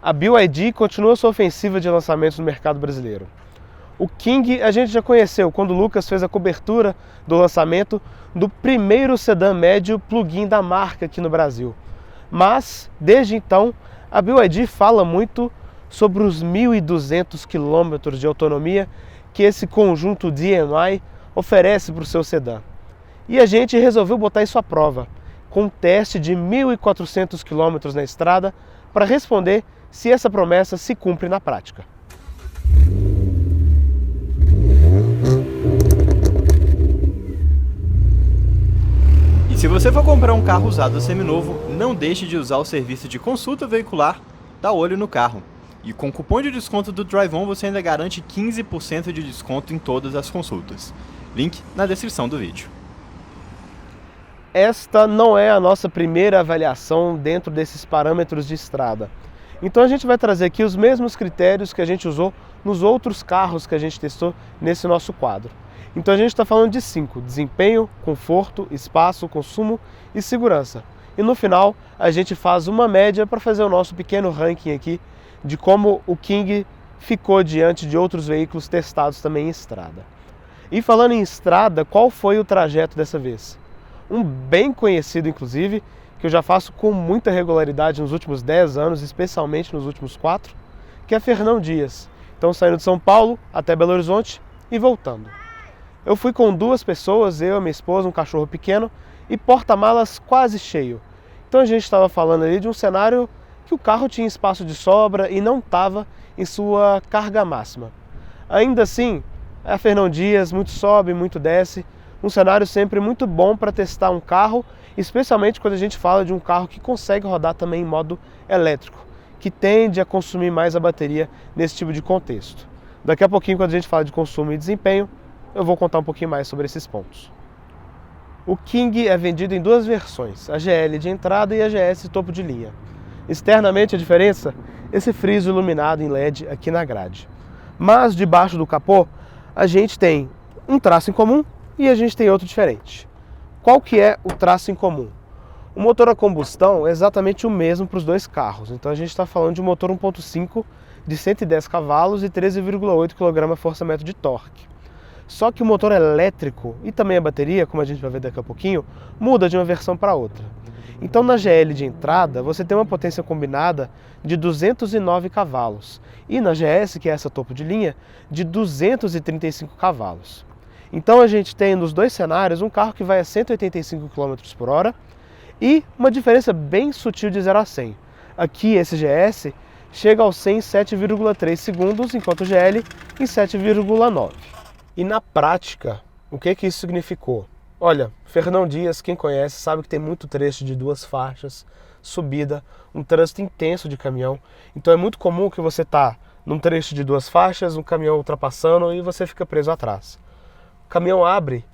A BYD continua sua ofensiva de lançamentos no mercado brasileiro. O King a gente já conheceu quando o Lucas fez a cobertura do lançamento do primeiro sedã médio plug-in da marca aqui no Brasil. Mas, desde então, a BYD fala muito sobre os 1.200 quilômetros de autonomia que esse conjunto DMI oferece para o seu sedã. E a gente resolveu botar isso à prova, com um teste de 1.400 quilômetros na estrada, para responder se essa promessa se cumpre na prática. E se você for comprar um carro usado seminovo, não deixe de usar o serviço de consulta veicular Dá Olho no Carro. E com o cupom de desconto do DriveOn você ainda garante 15% de desconto em todas as consultas. Link na descrição do vídeo. Esta não é a nossa primeira avaliação dentro desses parâmetros de estrada. Então a gente vai trazer aqui os mesmos critérios que a gente usou nos outros carros que a gente testou nesse nosso quadro. Então a gente está falando de 5: desempenho, conforto, espaço, consumo e segurança. E no final a gente faz uma média para fazer o nosso pequeno ranking aqui de como o King ficou diante de outros veículos testados também em estrada. E falando em estrada, qual foi o trajeto dessa vez? Um bem conhecido, inclusive, que eu já faço com muita regularidade nos últimos 10 anos, especialmente nos últimos 4, que é Fernão Dias. Então saindo de São Paulo até Belo Horizonte e voltando. Eu fui com 2 pessoas, eu, minha esposa, um cachorro pequeno e porta-malas quase cheio. Então a gente estava falando ali de um cenário que o carro tinha espaço de sobra e não estava em sua carga máxima. Ainda assim, a Fernão Dias muito sobe, muito desce, um cenário sempre muito bom para testar um carro, especialmente quando a gente fala de um carro que consegue rodar também em modo elétrico, que tende a consumir mais a bateria nesse tipo de contexto. Daqui a pouquinho, quando a gente fala de consumo e desempenho, eu vou contar um pouquinho mais sobre esses pontos. O King é vendido em 2 versões, a GL de entrada e a GS topo de linha. Externamente a diferença, esse friso iluminado em LED aqui na grade. Mas debaixo do capô, a gente tem um traço em comum e a gente tem outro diferente. Qual que é o traço em comum? O motor a combustão é exatamente o mesmo para os 2 carros. Então a gente está falando de um motor 1.5 de 110 cavalos e 13,8 kgfm de torque. Só que o motor elétrico e também a bateria, como a gente vai ver daqui a pouquinho, muda de uma versão para outra. Então na GL de entrada você tem uma potência combinada de 209 cavalos e na GS, que é essa topo de linha, de 235 cavalos. Então a gente tem nos 2 cenários um carro que vai a 185 km por hora e uma diferença bem sutil de 0 a 100. Aqui esse GS chega aos 100 em 7,3 segundos, enquanto o GL em 7,9. E na prática, o que isso significou? Olha, Fernão Dias, quem conhece, sabe que tem muito trecho de 2 faixas, subida, um trânsito intenso de caminhão. Então é muito comum que você está num trecho de 2 faixas, um caminhão ultrapassando e você fica preso atrás. O caminhão abre,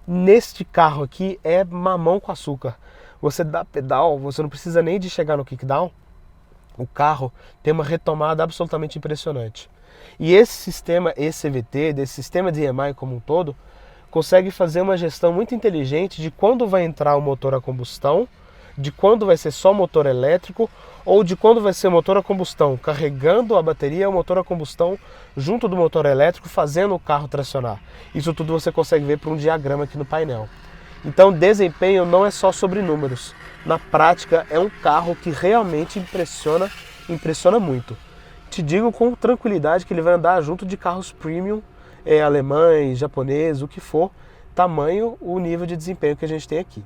neste carro aqui é mamão com açúcar. Você dá pedal, você não precisa nem de chegar no kickdown. O carro tem uma retomada absolutamente impressionante. E esse sistema ECVT, desse sistema de EMI como um todo, consegue fazer uma gestão muito inteligente de quando vai entrar o motor a combustão, de quando vai ser só motor elétrico, ou de quando vai ser motor a combustão carregando a bateria, o motor a combustão junto do motor elétrico, fazendo o carro tracionar. Isso tudo você consegue ver por um diagrama aqui no painel. Então desempenho não é só sobre números. Na prática é um carro que realmente impressiona muito. Te digo com tranquilidade que ele vai andar junto de carros premium, alemães, japoneses, o que for, tamanho o nível de desempenho que a gente tem aqui.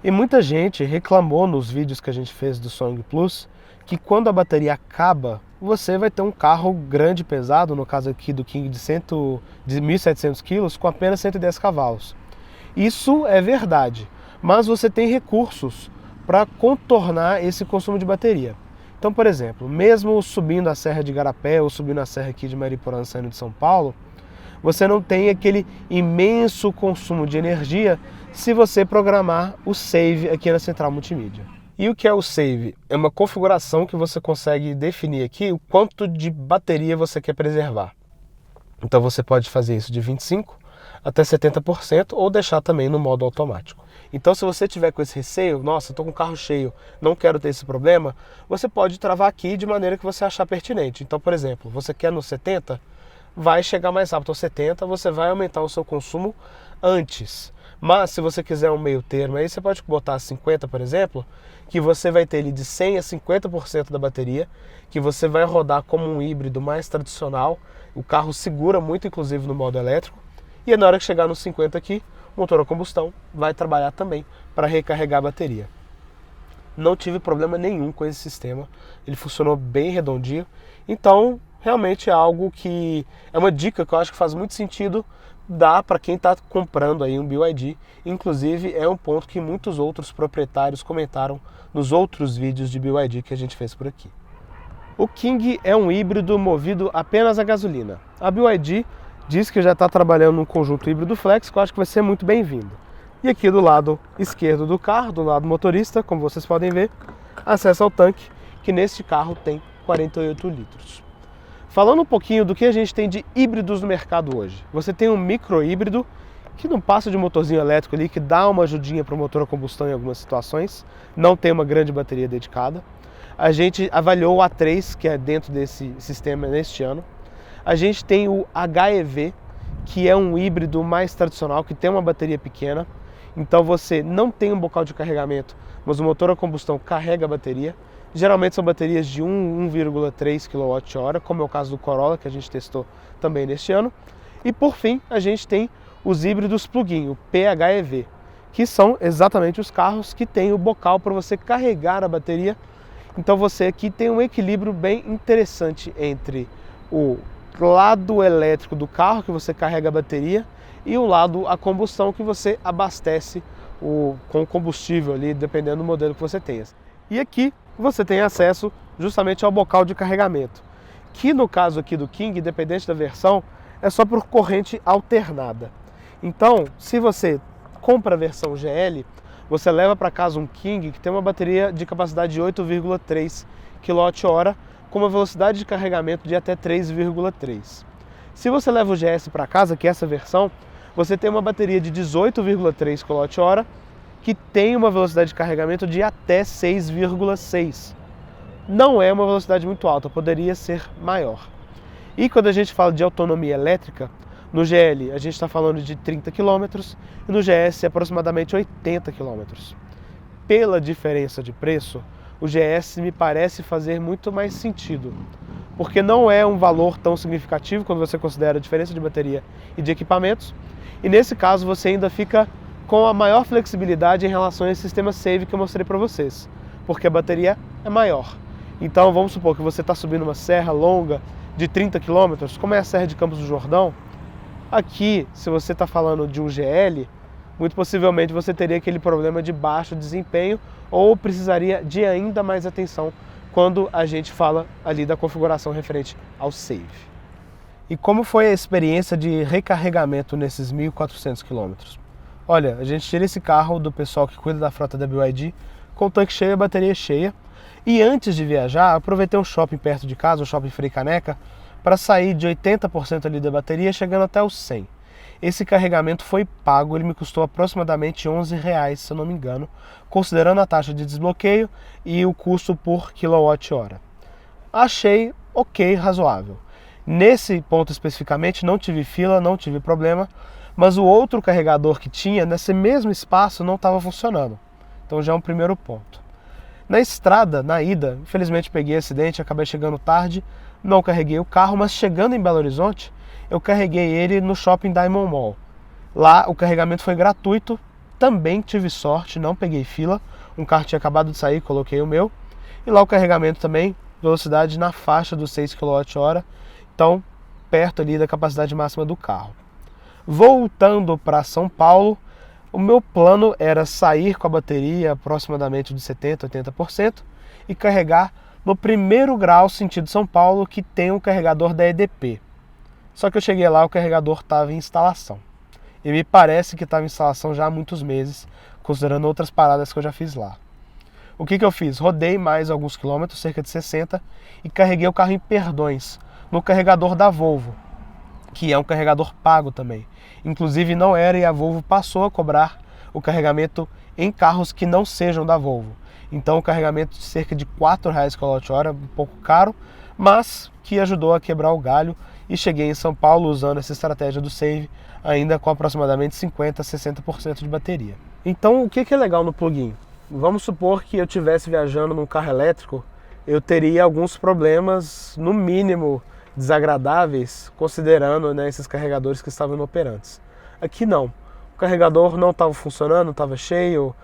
E muita gente reclamou nos vídeos que a gente fez do Song Plus que quando a bateria acaba, você vai ter um carro grande e pesado, no caso aqui do King de 1.700 kg, com apenas 110 cavalos. Isso é verdade, mas você tem recursos para contornar esse consumo de bateria. Então, por exemplo, mesmo subindo a Serra de Igarapé ou subindo a Serra aqui de Mariporã saindo de São Paulo, você não tem aquele imenso consumo de energia se você programar o Save aqui na central multimídia. E o que é o Save? É uma configuração que você consegue definir aqui o quanto de bateria você quer preservar. Então você pode fazer isso de 25 até 70% ou deixar também no modo automático. Então, se você tiver com esse receio, nossa, estou com o carro cheio, não quero ter esse problema, você pode travar aqui de maneira que você achar pertinente. Então, por exemplo, você quer no 70, vai chegar mais rápido aos 70, você vai aumentar o seu consumo antes. Mas se você quiser um meio termo, aí você pode botar 50, por exemplo, que você vai ter ele de 100 a 50% da bateria, que você vai rodar como um híbrido mais tradicional, o carro segura muito, inclusive no modo elétrico, e na hora que chegar nos 50 aqui, o motor a combustão vai trabalhar também para recarregar a bateria. Não tive problema nenhum com esse sistema, ele funcionou bem redondinho, então realmente é algo que é uma dica que eu acho que faz muito sentido dar para quem está comprando aí um BYD. Inclusive é um ponto que muitos outros proprietários comentaram nos outros vídeos de BYD que a gente fez por aqui. O King é um híbrido movido apenas a gasolina. A BYD diz que já está trabalhando num conjunto híbrido flex, que eu acho que vai ser muito bem-vindo. E aqui do lado esquerdo do carro, do lado motorista, como vocês podem ver, acesso ao tanque, que neste carro tem 48 litros. Falando um pouquinho do que a gente tem de híbridos no mercado hoje. Você tem um micro híbrido, que não passa de um motorzinho elétrico ali, que dá uma ajudinha para o motor a combustão em algumas situações, não tem uma grande bateria dedicada. A gente avaliou o A3, que é dentro desse sistema neste ano. A gente tem o HEV, que é um híbrido mais tradicional, que tem uma bateria pequena. Então você não tem um bocal de carregamento, mas o motor a combustão carrega a bateria. Geralmente são baterias de 1,3 kWh, como é o caso do Corolla, que a gente testou também neste ano. E por fim, a gente tem os híbridos plug-in, o PHEV, que são exatamente os carros que têm o bocal para você carregar a bateria. Então você aqui tem um equilíbrio bem interessante entre o lado elétrico do carro, que você carrega a bateria, e o lado a combustão, que você abastece com combustível ali, dependendo do modelo que você tenha. E aqui você tem acesso justamente ao bocal de carregamento, que no caso aqui do King, independente da versão, é só por corrente alternada. Então, se você compra a versão GL, você leva para casa um King que tem uma bateria de capacidade de 8,3 kWh, com uma velocidade de carregamento de até 3,3. Se você leva o GS para casa, que é essa versão, você tem uma bateria de 18,3 kWh, que tem uma velocidade de carregamento de até 6,6. Não é uma velocidade muito alta, poderia ser maior. E quando a gente fala de autonomia elétrica, no GL a gente está falando de 30 km e no GS aproximadamente 80 km. Pela diferença de preço, o GS me parece fazer muito mais sentido, porque não é um valor tão significativo quando você considera a diferença de bateria e de equipamentos, e nesse caso você ainda fica com a maior flexibilidade em relação ao sistema Save que eu mostrei para vocês, porque a bateria é maior. Então vamos supor que você está subindo uma serra longa de 30 km, como é a Serra de Campos do Jordão. Aqui, se você está falando de um GL, muito possivelmente você teria aquele problema de baixo desempenho ou precisaria de ainda mais atenção quando a gente fala ali da configuração referente ao Save. E como foi a experiência de recarregamento nesses 1.400 km? Olha, a gente tira esse carro do pessoal que cuida da frota da BYD com o tanque cheio e a bateria cheia. E antes de viajar, aproveitei um shopping perto de casa, o Shopping Frei Caneca, para sair de 80% ali da bateria, chegando até os 100. Esse carregamento foi pago, ele me custou aproximadamente R$11, se eu não me engano, considerando a taxa de desbloqueio e o custo por quilowatt-hora. Achei ok, razoável. Nesse ponto especificamente não tive fila, não tive problema, mas o outro carregador que tinha nesse mesmo espaço não estava funcionando. Então já é um primeiro ponto. Na estrada, na ida, infelizmente peguei acidente, acabei chegando tarde, não carreguei o carro, mas chegando em Belo Horizonte, eu carreguei ele no Shopping Diamond Mall. Lá o carregamento foi gratuito, também tive sorte, não peguei fila, um carro tinha acabado de sair, coloquei o meu, e lá o carregamento também, velocidade na faixa dos 6 kWh, então perto ali da capacidade máxima do carro. Voltando para São Paulo, o meu plano era sair com a bateria aproximadamente de 70% a 80% e carregar no primeiro grau sentido São Paulo, que tem um carregador da EDP. Só que eu cheguei lá, o carregador estava em instalação. E me parece que estava em instalação já há muitos meses, considerando outras paradas que eu já fiz lá. O que eu fiz? Rodei mais alguns quilômetros, cerca de 60, e carreguei o carro em Perdões, no carregador da Volvo, que é um carregador pago também. Inclusive não era, e a Volvo passou a cobrar o carregamento em carros que não sejam da Volvo. Então o carregamento de cerca de R$ 4/kWh, um pouco caro, mas que ajudou a quebrar o galho, e cheguei em São Paulo usando essa estratégia do Save, ainda com aproximadamente 50% a 60% de bateria. Então o que é legal no plug-in? Vamos supor que eu estivesse viajando num carro elétrico, eu teria alguns problemas, no mínimo, desagradáveis, considerando, né, esses carregadores que estavam inoperantes. Aqui não. O carregador não estava funcionando, estava cheio,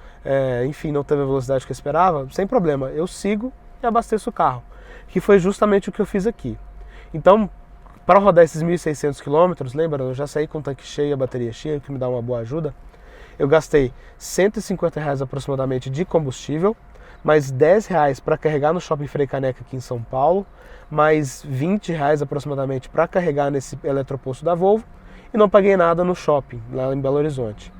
enfim, não teve a velocidade que eu esperava, sem problema. Eu sigo e abasteço o carro, que foi justamente o que eu fiz aqui. Então, para rodar esses 1.600 km, lembra, eu já saí com o tanque cheio e a bateria cheia, que me dá uma boa ajuda. Eu gastei R$ 150 aproximadamente de combustível, mais R$ 10 para carregar no Shopping Frei Caneca aqui em São Paulo, mais R$ 20 aproximadamente para carregar nesse eletroposto da Volvo, e não paguei nada no shopping, lá em Belo Horizonte.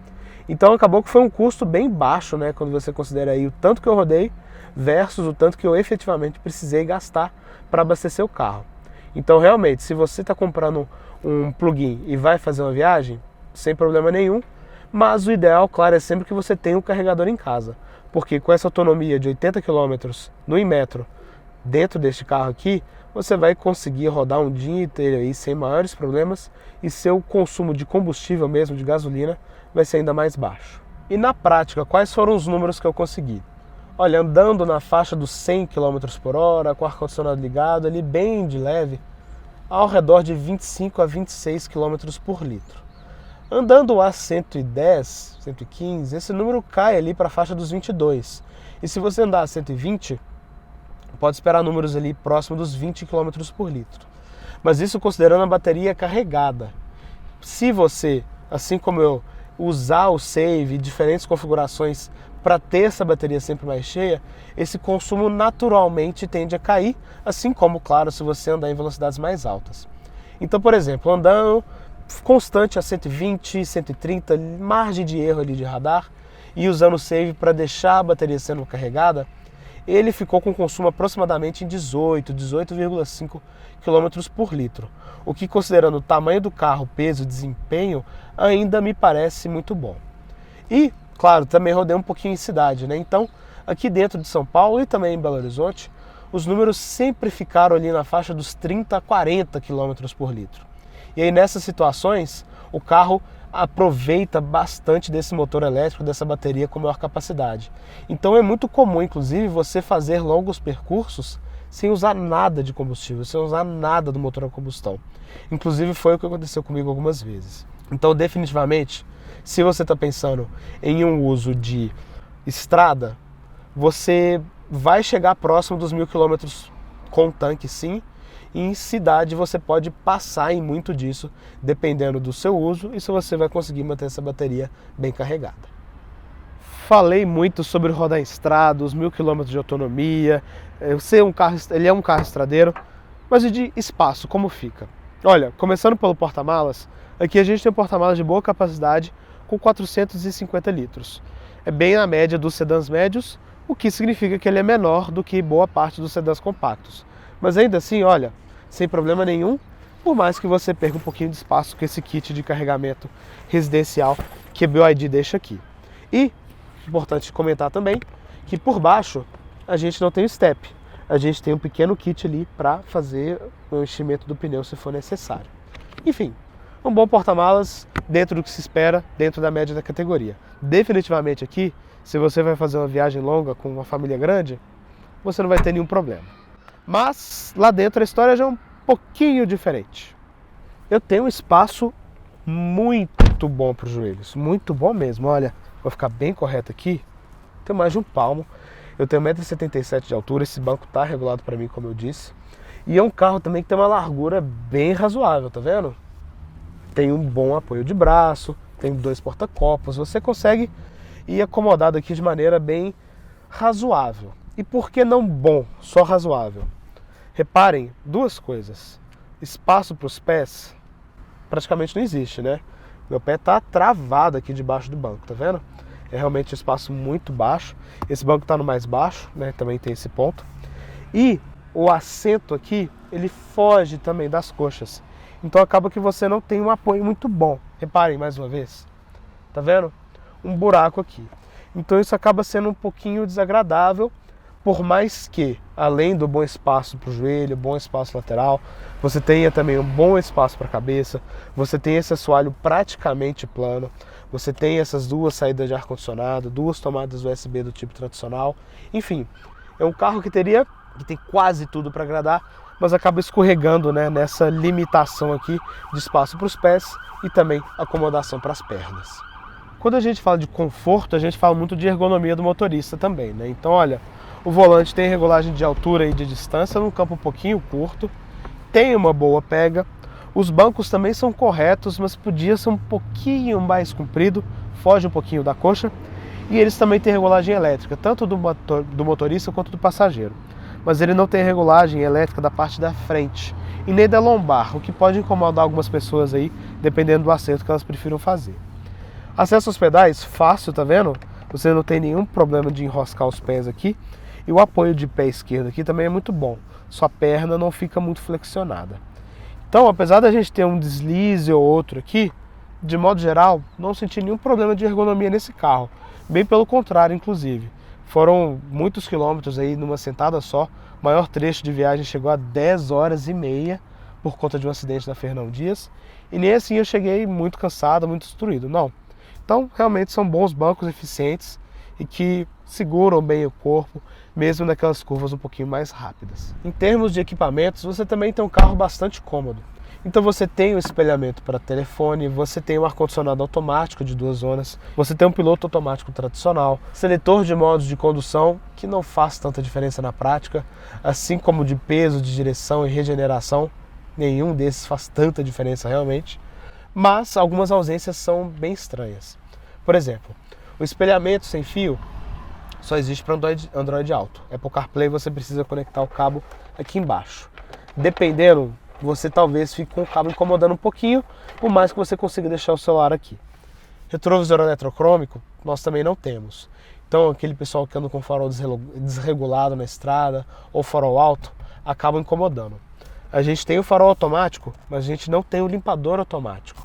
Então acabou que foi um custo bem baixo, né, quando você considera aí o tanto que eu rodei versus o tanto que eu efetivamente precisei gastar para abastecer o carro. Então realmente, se você está comprando um plug-in e vai fazer uma viagem, sem problema nenhum, mas o ideal, claro, é sempre que você tenha um carregador em casa, porque com essa autonomia de 80 km no Inmetro, dentro deste carro aqui, você vai conseguir rodar um dia inteiro aí sem maiores problemas, e seu consumo de combustível mesmo, de gasolina, vai ser ainda mais baixo. E na prática, quais foram os números que eu consegui? Olha, andando na faixa dos 100 km por hora, com o ar-condicionado ligado, ali bem de leve, ao redor de 25 a 26 km por litro. Andando a 110, 115, esse número cai ali para a faixa dos 22. E se você andar a 120, pode esperar números ali próximo dos 20 km por litro. Mas isso considerando a bateria carregada. Se você, assim como eu, usar o Save, diferentes configurações para ter essa bateria sempre mais cheia, esse consumo naturalmente tende a cair, assim como, claro, se você andar em velocidades mais altas. Então, por exemplo, andando constante a 120, 130, margem de erro ali de radar, e usando o Save para deixar a bateria sendo carregada, ele ficou com consumo aproximadamente em 18,5 km por litro, o que, considerando o tamanho do carro, peso e desempenho, ainda me parece muito bom. E, claro, também rodei um pouquinho em cidade, né? Então, aqui dentro de São Paulo e também em Belo Horizonte, os números sempre ficaram ali na faixa dos 30 a 40 km por litro. E aí, nessas situações, o carro aproveita bastante desse motor elétrico, dessa bateria com maior capacidade. Então é muito comum, inclusive, você fazer longos percursos sem usar nada de combustível, sem usar nada do motor a combustão. Inclusive foi o que aconteceu comigo algumas vezes. Então, definitivamente, se você está pensando em um uso de estrada, você vai chegar próximo dos 1.000 km com tanque, sim. E em cidade você pode passar em muito disso, dependendo do seu uso e se você vai conseguir manter essa bateria bem carregada. Falei muito sobre rodar em estrada, os 1.000 km de autonomia, ele é um carro estradeiro, mas e de espaço, como fica? Olha, começando pelo porta-malas, aqui a gente tem um porta-malas de boa capacidade com 450 litros. É bem a média dos sedãs médios, o que significa que ele é menor do que boa parte dos sedãs compactos. Mas ainda assim, olha, sem problema nenhum, por mais que você perca um pouquinho de espaço com esse kit de carregamento residencial que a BYD deixa aqui. E, importante comentar também, que por baixo a gente não tem o step, a gente tem um pequeno kit ali para fazer o enchimento do pneu se for necessário. Enfim, um bom porta-malas dentro do que se espera, dentro da média da categoria. Definitivamente aqui, se você vai fazer uma viagem longa com uma família grande, você não vai ter nenhum problema. Mas lá dentro a história já é um pouquinho diferente. Eu tenho um espaço muito bom para os joelhos, muito bom mesmo. Olha, vou ficar bem correto aqui, tenho mais de um palmo. Eu tenho 1,77 m de altura, esse banco está regulado para mim, como eu disse. E é um carro também que tem uma largura bem razoável, tá vendo? Tem um bom apoio de braço, tem 2 porta-copos, você consegue ir acomodado aqui de maneira bem razoável. E por que não bom, só razoável? Reparem, 2 coisas. Espaço para os pés praticamente não existe, né? Meu pé está travado aqui debaixo do banco, tá vendo? É realmente um espaço muito baixo. Esse banco está no mais baixo, né? Também tem esse ponto. E o assento aqui, ele foge também das coxas. Então acaba que você não tem um apoio muito bom. Reparem mais uma vez, tá vendo? Um buraco aqui. Então isso acaba sendo um pouquinho desagradável, por mais que, além do bom espaço para o joelho, bom espaço lateral, você tenha também um bom espaço para a cabeça, você tem esse assoalho praticamente plano, você tem essas duas saídas de ar-condicionado, duas tomadas USB do tipo tradicional, enfim, é um carro que tem quase tudo para agradar, mas acaba escorregando, né, nessa limitação aqui de espaço para os pés e também acomodação para as pernas. Quando a gente fala de conforto, a gente fala muito de ergonomia do motorista também, né? Então, olha, o volante tem regulagem de altura e de distância num campo um pouquinho curto, tem uma boa pega, os bancos também são corretos, mas podia ser um pouquinho mais comprido, foge um pouquinho da coxa, e eles também têm regulagem elétrica, tanto do motorista quanto do passageiro. Mas ele não tem regulagem elétrica da parte da frente e nem da lombar, o que pode incomodar algumas pessoas aí, dependendo do acerto que elas prefiram fazer. Acesso aos pedais, fácil, tá vendo? Você não tem nenhum problema de enroscar os pés aqui. E o apoio de pé esquerdo aqui também é muito bom. Sua perna não fica muito flexionada. Então, apesar da gente ter um deslize ou outro aqui, de modo geral, não senti nenhum problema de ergonomia nesse carro. Bem pelo contrário, inclusive. Foram muitos quilômetros aí numa sentada só. O maior trecho de viagem chegou a 10 horas e meia por conta de um acidente na Fernão Dias. E nem assim eu cheguei muito cansado, muito destruído. Não. Então, realmente são bons bancos eficientes e que seguram bem o corpo, mesmo naquelas curvas um pouquinho mais rápidas. Em termos de equipamentos, você também tem um carro bastante cômodo. Então você tem o espelhamento para telefone, você tem um ar-condicionado automático de 2 zonas, você tem um piloto automático tradicional, seletor de modos de condução, que não faz tanta diferença na prática, assim como de peso, de direção e regeneração, nenhum desses faz tanta diferença realmente. Mas algumas ausências são bem estranhas. Por exemplo, o espelhamento sem fio só existe para Android Auto. Apple CarPlay você precisa conectar o cabo aqui embaixo. Dependendo, você talvez fique com o cabo incomodando um pouquinho, por mais que você consiga deixar o celular aqui. Retrovisor eletrocrômico nós também não temos. Então aquele pessoal que anda com farol desregulado na estrada ou farol alto acaba incomodando. A gente tem o farol automático, mas a gente não tem o limpador automático.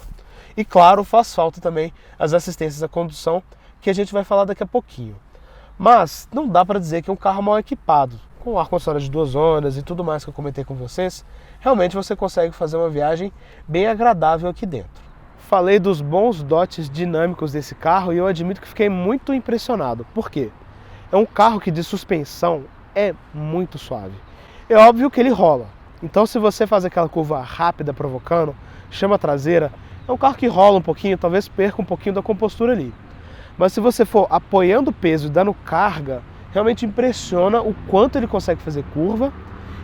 E claro, faz falta também as assistências à condução, que a gente vai falar daqui a pouquinho. Mas não dá para dizer que é um carro mal equipado. Com ar-condicionado de 2 zonas e tudo mais que eu comentei com vocês, realmente você consegue fazer uma viagem bem agradável aqui dentro. Falei dos bons dotes dinâmicos desse carro e eu admito que fiquei muito impressionado. Por quê? É um carro que de suspensão é muito suave. É óbvio que ele rola. Então se você faz aquela curva rápida provocando, chama a traseira, é um carro que rola um pouquinho, talvez perca um pouquinho da compostura ali. Mas se você for apoiando o peso e dando carga, realmente impressiona o quanto ele consegue fazer curva.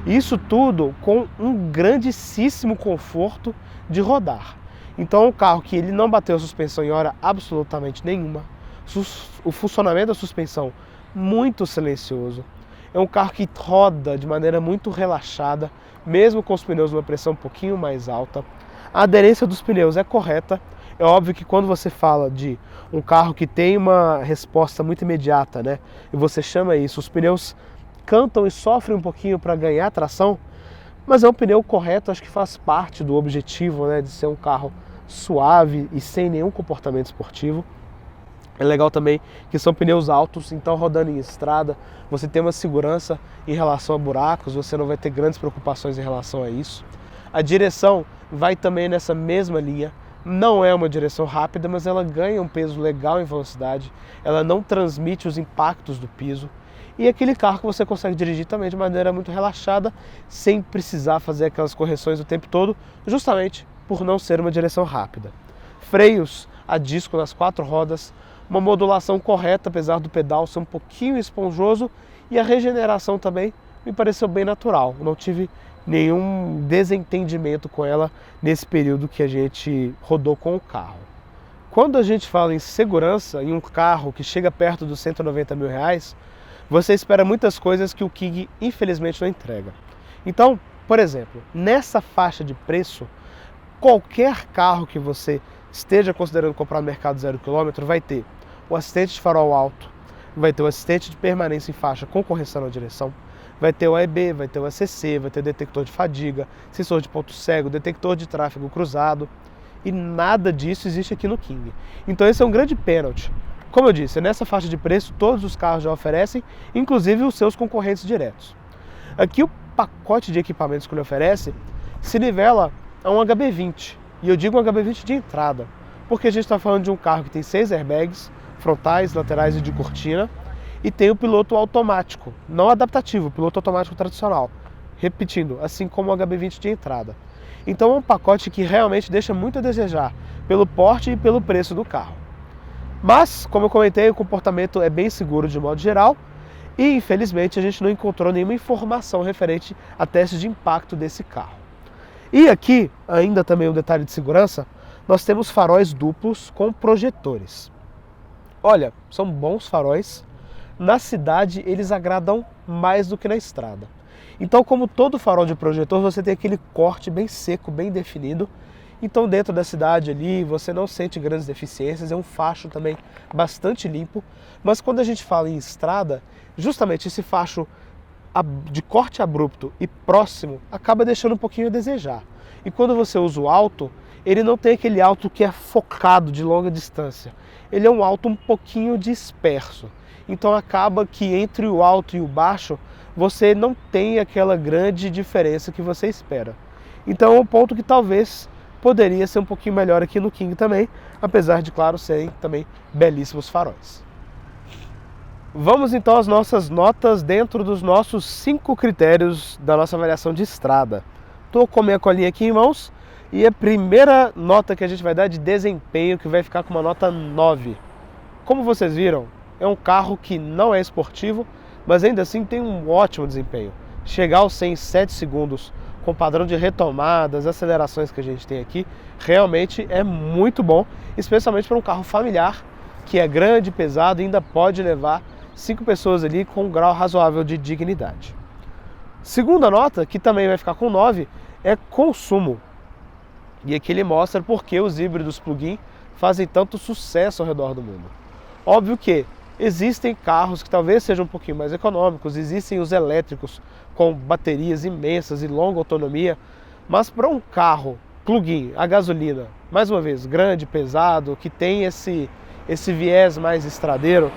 E isso tudo com um grandíssimo conforto de rodar. Então é um carro que ele não bateu a suspensão em hora absolutamente nenhuma. O funcionamento da suspensão muito silencioso. É um carro que roda de maneira muito relaxada, mesmo com os pneus numa pressão um pouquinho mais alta. A aderência dos pneus é correta. É óbvio que quando você fala de um carro que tem uma resposta muito imediata, né, e você chama isso, os pneus cantam e sofrem um pouquinho para ganhar tração, mas é um pneu correto, acho que faz parte do objetivo, né, de ser um carro suave e sem nenhum comportamento esportivo. É legal também que são pneus altos, então rodando em estrada você tem uma segurança em relação a buracos, você não vai ter grandes preocupações em relação a isso. A direção vai também nessa mesma linha, não é uma direção rápida, mas ela ganha um peso legal em velocidade, ela não transmite os impactos do piso, e é aquele carro que você consegue dirigir também de maneira muito relaxada, sem precisar fazer aquelas correções o tempo todo, justamente por não ser uma direção rápida. Freios a disco nas 4 rodas, uma modulação correta, apesar do pedal ser um pouquinho esponjoso, e a regeneração também me pareceu bem natural. Não tive nenhum desentendimento com ela nesse período que a gente rodou com o carro. Quando a gente fala em segurança em um carro que chega perto dos 190 mil reais, você espera muitas coisas que o King infelizmente não entrega. Então, por exemplo, nessa faixa de preço, qualquer carro que você esteja considerando comprar no mercado 0 km vai ter o assistente de farol alto, vai ter o assistente de permanência em faixa com correção na direção, vai ter o AEB, vai ter o ACC, vai ter detector de fadiga, sensor de ponto cego, detector de tráfego cruzado, e nada disso existe aqui no King. Então esse é um grande pênalti. Como eu disse, nessa faixa de preço todos os carros já oferecem, inclusive os seus concorrentes diretos. Aqui o pacote de equipamentos que ele oferece se nivela a um HB20, e eu digo um HB20 de entrada, porque a gente está falando de um carro que tem 6 airbags, frontais, laterais e de cortina, e tem o piloto automático, não adaptativo, o piloto automático tradicional. Repetindo, assim como o HB20 de entrada. Então é um pacote que realmente deixa muito a desejar, pelo porte e pelo preço do carro. Mas, como eu comentei, o comportamento é bem seguro de modo geral, e infelizmente a gente não encontrou nenhuma informação referente a testes de impacto desse carro. E aqui, ainda também um detalhe de segurança, nós temos faróis duplos com projetores. Olha, são bons faróis. Na cidade eles agradam mais do que na estrada. Então, como todo farol de projetor, você tem aquele corte bem seco, bem definido. Então dentro da cidade ali você não sente grandes deficiências, é um facho também bastante limpo. Mas quando a gente fala em estrada, justamente esse facho de corte abrupto e próximo acaba deixando um pouquinho a desejar. E quando você usa o alto, ele não tem aquele alto que é focado de longa distância. Ele é um alto um pouquinho disperso. Então acaba que entre o alto e o baixo, você não tem aquela grande diferença que você espera. Então é um ponto que talvez poderia ser um pouquinho melhor aqui no King também, apesar de, claro, serem também belíssimos faróis. Vamos então às nossas notas dentro dos nossos 5 critérios da nossa avaliação de estrada. Estou com a minha colinha aqui em mãos e a primeira nota que a gente vai dar é de desempenho, que vai ficar com uma nota 9. Como vocês viram, é um carro que não é esportivo, mas ainda assim tem um ótimo desempenho. Chegar aos 100 em 7 segundos com o padrão de retomadas, acelerações que a gente tem aqui, realmente é muito bom, especialmente para um carro familiar, que é grande, pesado e ainda pode levar 5 pessoas ali com um grau razoável de dignidade. Segunda nota, que também vai ficar com 9, é consumo. E aqui ele mostra por que os híbridos plug-in fazem tanto sucesso ao redor do mundo. Óbvio que existem carros que talvez sejam um pouquinho mais econômicos, existem os elétricos com baterias imensas e longa autonomia, mas para um carro plug-in a gasolina, mais uma vez, grande, pesado, que tem esse viés mais estradeiro,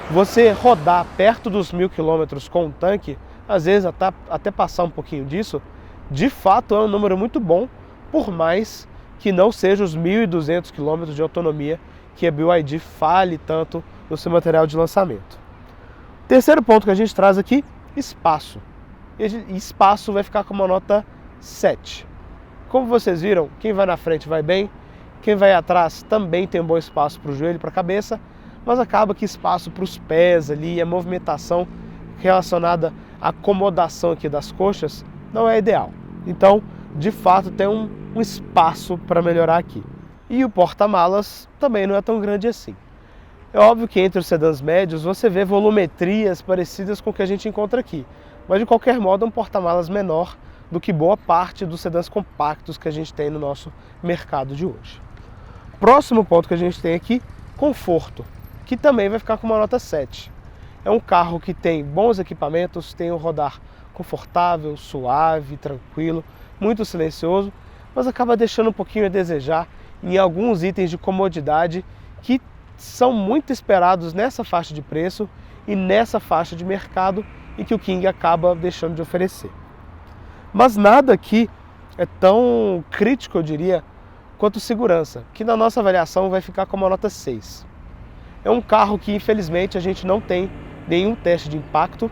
você rodar perto dos 1000 km com um tanque, às vezes até passar um pouquinho disso, de fato é um número muito bom, por mais que não seja os 1.200 km de autonomia que a BYD fale tanto no seu material de lançamento. Terceiro ponto que a gente traz aqui, espaço. E espaço vai ficar com uma nota 7. Como vocês viram, quem vai na frente vai bem, quem vai atrás também tem um bom espaço para o joelho e para a cabeça, mas acaba que espaço para os pés ali, a movimentação relacionada à acomodação aqui das coxas não é ideal. Então, de fato, tem um espaço para melhorar aqui. E o porta-malas também não é tão grande assim. É óbvio que entre os sedãs médios você vê volumetrias parecidas com o que a gente encontra aqui, mas de qualquer modo é um porta-malas menor do que boa parte dos sedãs compactos que a gente tem no nosso mercado de hoje. Próximo ponto que a gente tem aqui, conforto, que também vai ficar com uma nota 7. É um carro que tem bons equipamentos, tem um rodar confortável, suave, tranquilo, muito silencioso, mas acaba deixando um pouquinho a desejar em alguns itens de comodidade que são muito esperados nessa faixa de preço e nessa faixa de mercado e que o King acaba deixando de oferecer. Mas nada aqui é tão crítico, eu diria, quanto segurança, que na nossa avaliação vai ficar com uma nota 6. É um carro que infelizmente a gente não tem nenhum teste de impacto,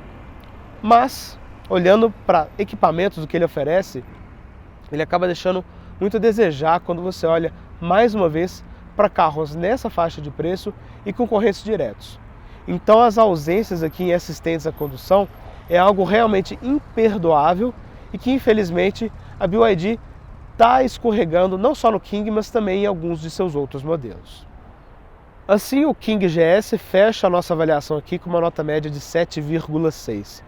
mas olhando para equipamentos do que ele oferece, ele acaba deixando muito a desejar quando você olha mais uma vez para carros nessa faixa de preço e concorrentes diretos. Então as ausências aqui em assistentes à condução é algo realmente imperdoável e que infelizmente a BYD está escorregando não só no King, mas também em alguns de seus outros modelos. Assim, o King GS fecha a nossa avaliação aqui com uma nota média de 7,6,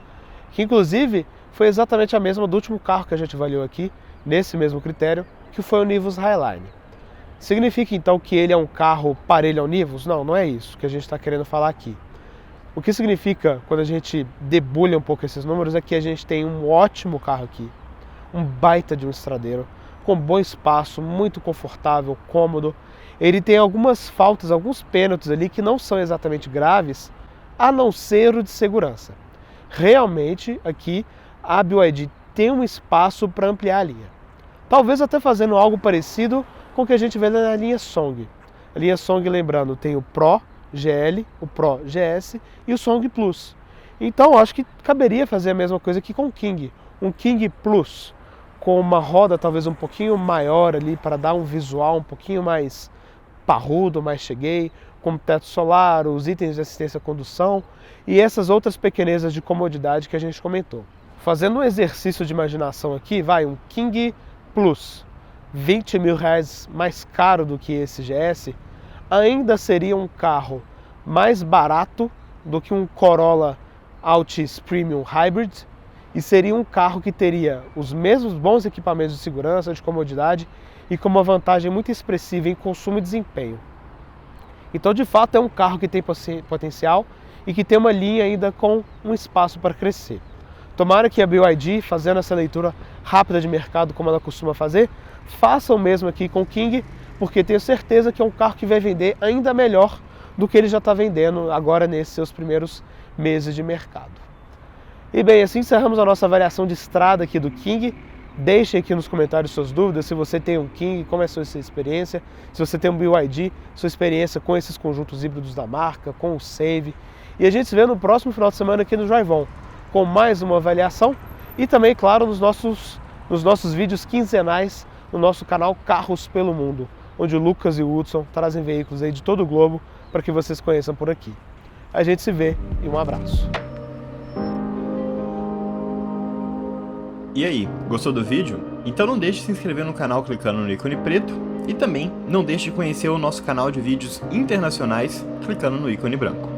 que inclusive foi exatamente a mesma do último carro que a gente avaliou aqui, nesse mesmo critério, que foi o Nivus Highline. Significa então que ele é um carro parelho ao Nivus? Não, não é isso que a gente está querendo falar aqui. O que significa, quando a gente debulha um pouco esses números, é que a gente tem um ótimo carro aqui, um baita de um estradeiro, com bom espaço, muito confortável, cômodo. Ele tem algumas faltas, alguns pênaltis ali que não são exatamente graves, a não ser o de segurança. Realmente, aqui, a BYD tem um espaço para ampliar a linha. Talvez até fazendo algo parecido com o que a gente vê na linha Song. A linha Song, lembrando, tem o Pro GL, o Pro GS e o Song Plus. Então, acho que caberia fazer a mesma coisa aqui com o King. Um King Plus, com uma roda talvez um pouquinho maior ali, para dar um visual um pouquinho mais parrudo, mais cheguei, como teto solar, os itens de assistência à condução e essas outras pequenezas de comodidade que a gente comentou. Fazendo um exercício de imaginação aqui, vai um King Plus, 20 mil reais mais caro do que esse GS, ainda seria um carro mais barato do que um Corolla Altis Premium Hybrid e seria um carro que teria os mesmos bons equipamentos de segurança, de comodidade e com uma vantagem muito expressiva em consumo e desempenho. Então, de fato, é um carro que tem potencial e que tem uma linha ainda com um espaço para crescer. Tomara que a BYD, fazendo essa leitura rápida de mercado como ela costuma fazer, faça o mesmo aqui com o King, porque tenho certeza que é um carro que vai vender ainda melhor do que ele já está vendendo agora nesses seus primeiros meses de mercado. E bem, assim encerramos a nossa avaliação de estrada aqui do King. Deixem aqui nos comentários suas dúvidas, se você tem um King, como é a sua experiência, se você tem um BYD, sua experiência com esses conjuntos híbridos da marca, com o Save. E a gente se vê no próximo final de semana aqui no Drive-On, com mais uma avaliação e também, claro, nos nossos vídeos quinzenais no nosso canal Carros pelo Mundo, onde o Lucas e o Hudson trazem veículos aí de todo o globo para que vocês conheçam por aqui. A gente se vê e um abraço. E aí, gostou do vídeo? Então não deixe de se inscrever no canal clicando no ícone preto e também não deixe de conhecer o nosso canal de vídeos internacionais clicando no ícone branco.